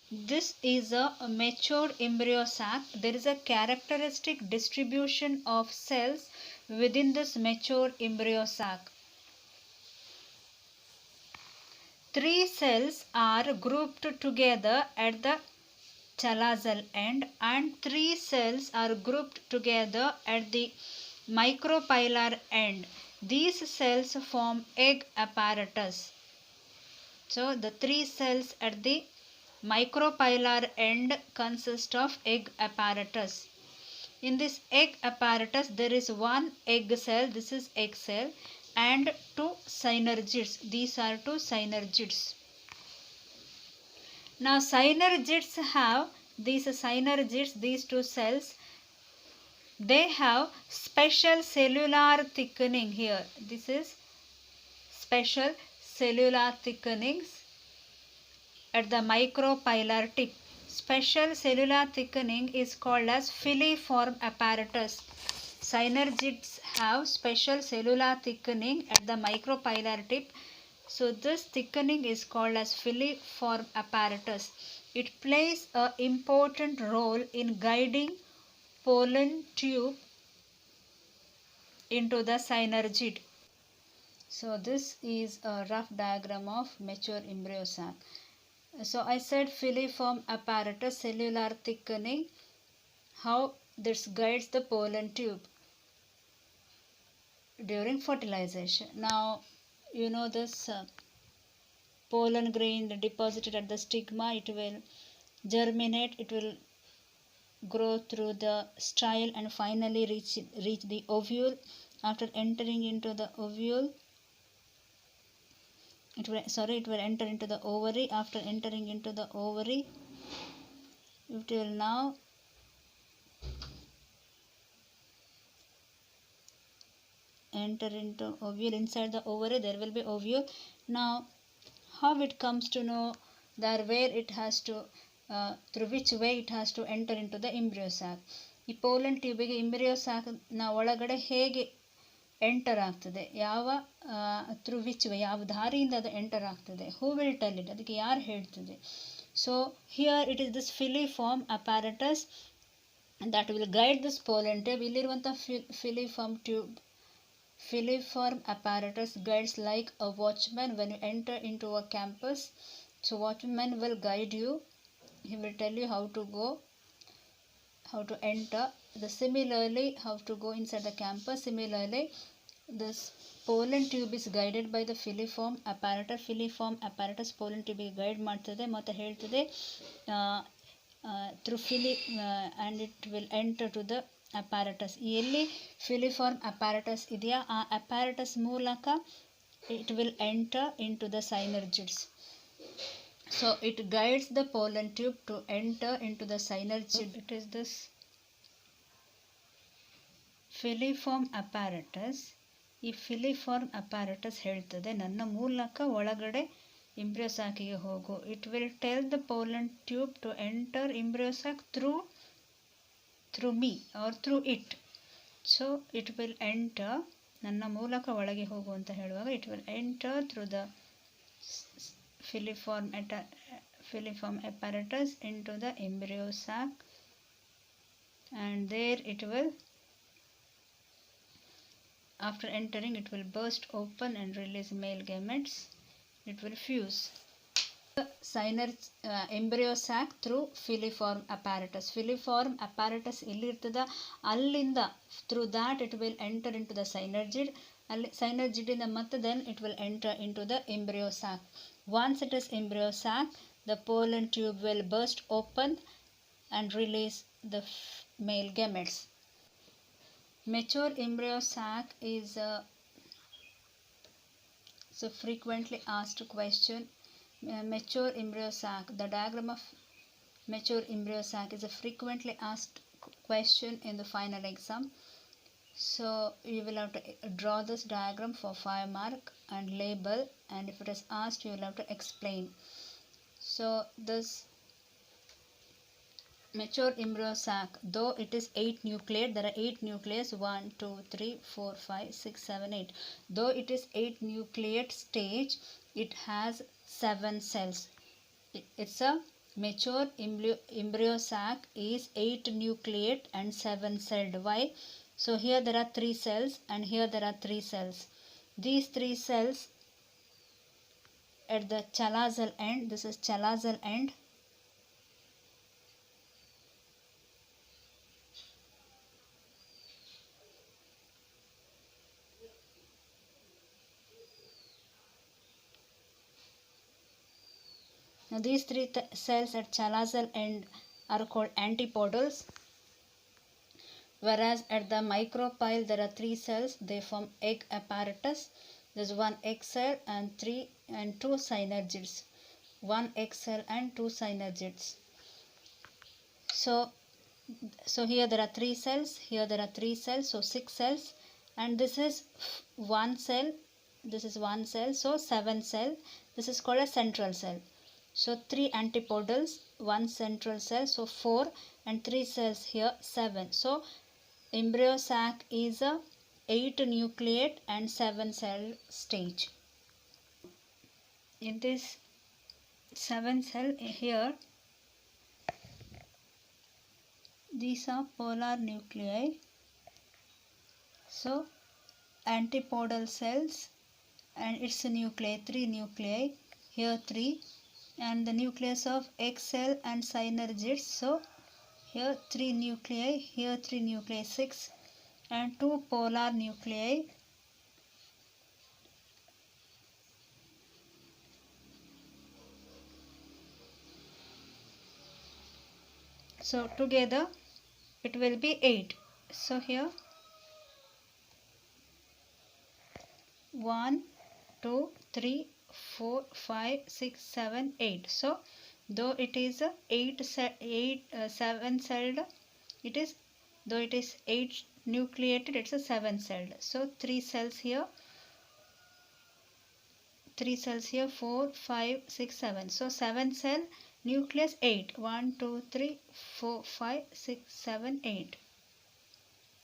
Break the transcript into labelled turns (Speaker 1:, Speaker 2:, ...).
Speaker 1: This is a mature embryo sac. There is a characteristic distribution of cells within this mature embryo sac. 3 cells are grouped together at the chalazal end and 3 cells are grouped together at the micropylar end. These cells form egg apparatus. So the 3 cells at the micropylar end consist of egg apparatus. In this egg apparatus there is one egg cell, this is egg cell, and 2 synergids. These are 2 synergids. Now synergids have these 2 cells, they have special cellular thickening here. This is special cellular thickenings at the micropylar tip. Special cellular thickening is called as filiform apparatus. Synergids have special cellular thickening at the micropylar tip. So this thickening is called as filiform apparatus. It plays an important role in guiding pollen tube into the synergid. So this is a rough diagram of mature embryo sac. So I said filiform apparatus, cellular thickening, how this guides the pollen tube during fertilization. Now you know this pollen grain deposited at the stigma, it will germinate, it will grow through the style and finally reach the ovule. After entering into the ovule, it will enter into the ovary. After entering into the ovary, it will now enter into ovule. Inside the ovary there will be ovule. Now how it comes to know that where it has to through which way it has to enter into the embryo sac. ಈ pollen ಟ್ಯೂಬಿಗೆ embryo ಸಾಕ್ನ ಒಳಗಡೆ ಹೇಗೆ enter ಆಗ್ತದೆ, ಯಾವ through which way, ಯಾವ ದಾರಿಯಿಂದ ಅದು enter ಆಗ್ತದೆ, who will tell it, ಅದಕ್ಕೆ ಯಾರು ಹೇಳ್ತದೆ. So here it is this filiform apparatus that will guide this pollen tube. ಇಲ್ಲಿರುವಂಥ filiform apparatus guides like a watchman when you enter into a campus. So watchman will guide you, he will tell you how to go, how to enter. Similarly, how to go inside the campus. Similarly, this pollen tube is guided by the filiform apparatus. Filiform apparatus pollen tube ಗೆ guide ಮಾಡ್ತದೆ ಮತ್ತು ಹೇಳ್ತದೆ through and it will enter to the apparatus. ಎಲ್ಲಿ ಫಿಲಿಫಾರ್ಮ್ apparatus ಇದೆಯಾ ಆ apparatus ಮೂಲಕ it will enter into the synergids. So it guides the pollen tube to enter into the synergid. It is this ಫಿಲಿಫಾರ್ಮ್ apparatus. ಈ ಫಿಲಿಫಾರ್ಮ್ apparatus ಹೇಳ್ತದೆ ನನ್ನ ಮೂಲಕ ಒಳಗಡೆ embryo sac ಗೆ ಹೋಗು. It will tell the pollen tube to enter embryo sac through me or through it. So it will enter, ನನ್ನ ಮೂಲಕ ಒಳಗೆ ಹೋಗು ಅಂತ ಹೇಳುವಾಗ it will enter through the filiform apparatus into the embryo sac, and there it will, after entering it will burst open and release male gametes. It will fuse the embryo sac through filiform apparatus. Filiform apparatus illiರ್ತದ ಅಲ್ಲಿಂದ through that it will enter into the synergid. ಅಲ್ಲಿ synergid ಇಂದ ಮತ್ತೆ then it will enter into the embryo sac. Once it is embryo sac, the pollen tube will burst open and release the male gametes. Mature embryo sac is a frequently asked question. Mature embryo sac, the diagram of mature embryo sac is a frequently asked question in the final exam. So you will have to draw this diagram for 5 mark and label, and if it is asked you will have to explain. So this mature embryo sac, though it is 8 nucleate, there are 8 nucleus, 1 2 3 4 5 6 7 8. Though it is 8 nucleate stage, it has 7 cells. It's a Mature embryo sac is 8 nucleate and 7 celled. Why? So here there are 3 cells and here there are 3 cells. These 3 cells at the chalazal end, this is chalazal end. Now these 3 cells at chalazal end are called antipodals, whereas at the micropyle there are 3 cells, they form egg apparatus. There is 1 egg cell and 2 synergids. 1 egg cell and 2 synergids. So here there are 3 cells, here there are 3 cells, so 6 cells, and this is 1 cell, this is 1 cell, so 7 cell. This is called a central cell. So 3 antipodals, 1 central cell, so 4, and 3 cells here, 7. So embryo sac is a 8 nucleate and 7 cell stage. In this 7 cell here, these are polar nuclei. So antipodal cells and its nuclei, 3 nuclei, here 3, and the nucleus of egg cell and synergids. So here 3 nuclei, here 3 nuclei, 6, and 2 polar nuclei. So together it will be 8. So here 1, 2, 3, 4, 5, 6, 7, 8. So though it is 7 celled, it is, though it is 8 nucleated, it's a 7 celled. So 3 cells here, 4, 5, 6, 7. So 7 cell nucleus 8. 1, 2, 3, 4, 5, 6, 7, 8.